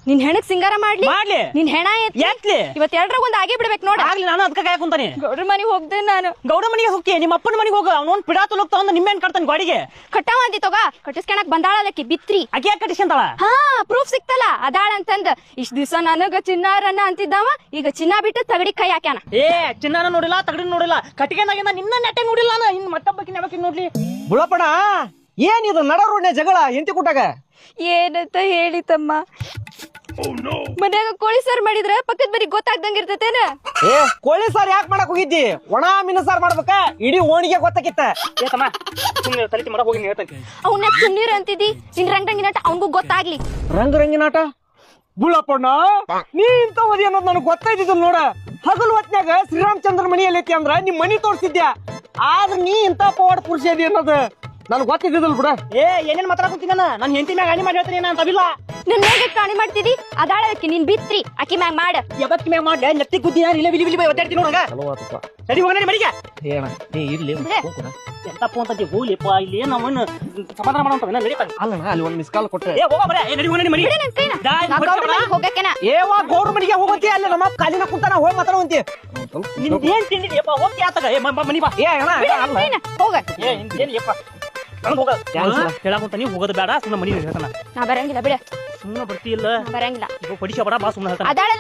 ನಿನ್ ಹೆಣಕ್ ಸಿಂಗಾರ ಮಾಡ್ಲಿ ಮಾಡ್ಲಿ ನಿನ್ ಹೆಣ ಎತ್ಲಿ ಇವತ್ ಎರಡ್ರಾಗ ಒಂದ್ ಆಗೇ ಬಿಡ್ಬೇಕು ನೋಡ. ಆಗ್ಲಿ ನಾನು ಅದಕ್ಕೆ ಕಾಯಕ್ ಕುಂತಾನೆ. ಗೌಡ್ರ ಮನಿಗ್ ಹೋಗ್ದೆ ನಾನು. ಗೌಡ ಮನಿಗೆ ಹೋಗಿ ನಿಮ್ಮ ಅಪ್ಪನ ಮನಿಗೆ ಹೋಗ. ಅವನೊಂದ್ ಪಿಡಾ ತುಲಕ್ ತಗೊಂಡ್ ನಿಮ್ಮೇನ್ ಕಟ್ತಾನೆ ಗಾಡಿಗೆ. ಕಟ್ಟಾವ ಅಂದಿ ತಗೋ ಕಟ್ಟಿಸ್ಕೊಳಕ್ ಬಂದಾಳಲ್ಲಕ್ಕಿ ಬಿತ್ರಿ. ಆಕೆ ಯಾಕೆ ಕಟ್ಟಿಸ್ಕೊಂತಾಳ? ಹಾ ಪ್ರೂಫ್ ಸಿಕ್ತಲ್ಲ ಅದಾಳ ಅಂತಂದ. ಇಷ್ಟ ದಿವಸ ನನಗ ಚಿನ್ನಾರನ್ನ ಅಂತಿದ್ದಾವ, ಈಗ ಚಿನ್ನ ಬಿಟ್ಟು ತಗಡಿ ಕೈ ಹಾಕ್ಯಾನ. ಏ ಚಿನ್ನನ ನೋಡಿಲ್ಲ ತಗಡಿನ ನೋಡಿಲ್ಲ, ಕಟ್ಟಿಗೆನಾಗಿಂದ ನಿನ್ನ ನೆಟ್ಟೆ ನೋಡಿಲ್ಲ. ನಾನು ಇನ್ ಮತ್ತೊಬ್ಬಕಿನ ಯಾವಕ್ಕೆ ನೋಡ್ಲಿ? ಬುಳಪಣ ಏನಿದು ನಡ ರೋಡ್ನೆ ಜಗಳ ಎಂತಿ ಕೂಟಾಗ? ಏನಂತ ಹೇಳಿ ತಮ್ಮ, ಮನ್ಯಾಗ ಕೋಳಿ ಸಾರ್ ಮಾಡಿದ್ರ ಪಕ್ಕದ ಬರೀ ಗೊತ್ತಾಗ್ದಂಗ ಇರ್ತೇನ. ಏ ಕೋಳಿ ಸಾರ್ ಯಾಕೆ ಮಾಡಕ್ ಹೋಗಿದ್ದಿ? ಒಣ ಮೀನು ಸಾರ್ ಮಾಡ್ಬೇಕ, ಇಡೀ ಓಣಿಗೆ ಗೊತ್ತಾಗಿತ್ತ. ಏ ತಮ್ಮ ಸುಮ್ಮನೆ ತಲೆತಿ ಮಾಡಕ್ ಹೋಗಿ ಹೇಳ್ತಂತೆ. ಅವನ್ನ ಸುನ್ನೀರ್ ಅಂತಿದಿ, ನಿನ್ ರಂಗರಂಗಿನಾಟ ಅವನ್ಗೂ ಗೊತ್ತಾಗ್ಲಿ. ರಂಗಿನಾಟ ಬುಳಪಣ್ಣ ನೀ ಇಂತ ಓದಿ ಅನ್ನೋದು ನನಗೆ ಗೊತ್ತಾಯ್ತಿದ್ದಲ್ ನೋಡ. ಹಗಲು ಹೊತ್ನ್ಯಾಗ ಶ್ರೀರಾಮಚಂದ್ರ ಮನೆಯಲ್ಲಿ ಐತಿ ಅಂದ್ರ ನಿಮ್ ಮನಿ ತೋರ್ಸಿದ್ಯಾ, ಆದ್ರ ನೀ ಇಂತ ಪವಾಡ ಪುರುಷ ಇದಿ ಅನ್ನೋದು ನನಗೆ ಗೊತ್ತಿದ್ದಿದ್ದಲ್ ಬಿಡ. ಏ ಏನೇನ್ ಮಾತಾಡ್ಕೊಂತೀನಿ ನಾನು ಹೆಂಡತಿ ಮ್ಯಾಗ ಅಣಿ ಮಾಡಿ ಹೇಳ್ತೀನಿ ನಾನು ತವಿಲ್ಲ. ನನ್ ಮ್ಯಾಗ ಕಾಣಿ ಮಾಡ್ತಿದಿ, ಅದಾಳಕ್ಕೆ ನೀನ್ ಬಿತ್ರಿ ಆಕಿ ಮ್ಯಾಗ ಮಾಡ. ಯಾವತ್ತಿ ಮ್ಯಾಗ ಮಾಡ್ಲಿ ನೆತ್ತಿ ಗುದ್ದಿ ನಾನು ಇಲ್ಲ ವಿಲಿ ವಿಲಿ ಒದ್ದಾಡ್ತೀನಿ ನೋಡಂಗ. ಸರಿ ಹೋಗೋಣ ಮನೆಗೆ. ಏನ ನೀ ಇರ್ಲಿ ಎಂತ ಫೋನ್ ತಂತಿ ಹೋಗ್ಲಿಪ್ಪ, ಇಲ್ಲಿ ನಮ್ಮನ್ನ ಸಮಾಧಾನ ಮಾಡೋಂತ ನಡೀತಾನೆ. ಅಲ್ಲಣ್ಣ ಅಲ್ಲಿ ಒಂದ್ ಮಿಸ್ ಕಾಲ್ ಕೊಟ್ಟೆ. ಏ ಹೋಗ ಬರೇ, ನಡಿ ಹೋಗೋಣ ಮನೆಗೆ. ನನ್ ಕೈನ ನಾ ಗೌಡ್ರ ಮನೆಗ್ ಹೋಗಕ್ಕೇನ. ಏವಾ ಗೌಡ್ರ ಮನೆಗೆ ಹೋಗಂತಿ, ಅಲ್ಲಿ ನಮ್ಮ ಕಾಲಿನ ಕುಂತಾನ ಹೋಗಿ ಮಾತಾಡುವಂತಿ. ನಿಂದೇನ್ ತಿಂದಿದ್ಯಪ್ಪ ಹೋಗ್ತಿ ಆತಗ. ಏ ಮನಿ ಬಾ. ಏ ಅಣ್ಣ ಅಲ್ಲ ಕೈನ ಹೋಗ. ಏ ನಿಂದೇನಿಯಪ್ಪ ನನಗೆ ಹೋಗ ಹೇಳಾಕಂತ ನೀವು ಹೋಗೋದು ಬೇಡ, ಸುಮ್ಮನೆ ಮನಿ ಹೇಳ್ತಾನ. ನಾ ಬರಂಗಿಲ್ಲ ಬಿಡ, ಸುಮ್ಮನೆ ಬರ್ತಿ ಇಲ್ಲ ಬರಂಗಿಲ್ಲ. ಪಡಿಶ ಬಡ ಬಾ ಸುಮ್ಮನೆ ಹೇಳ್ತಾನ. ಅದಾಳಲ್ಲ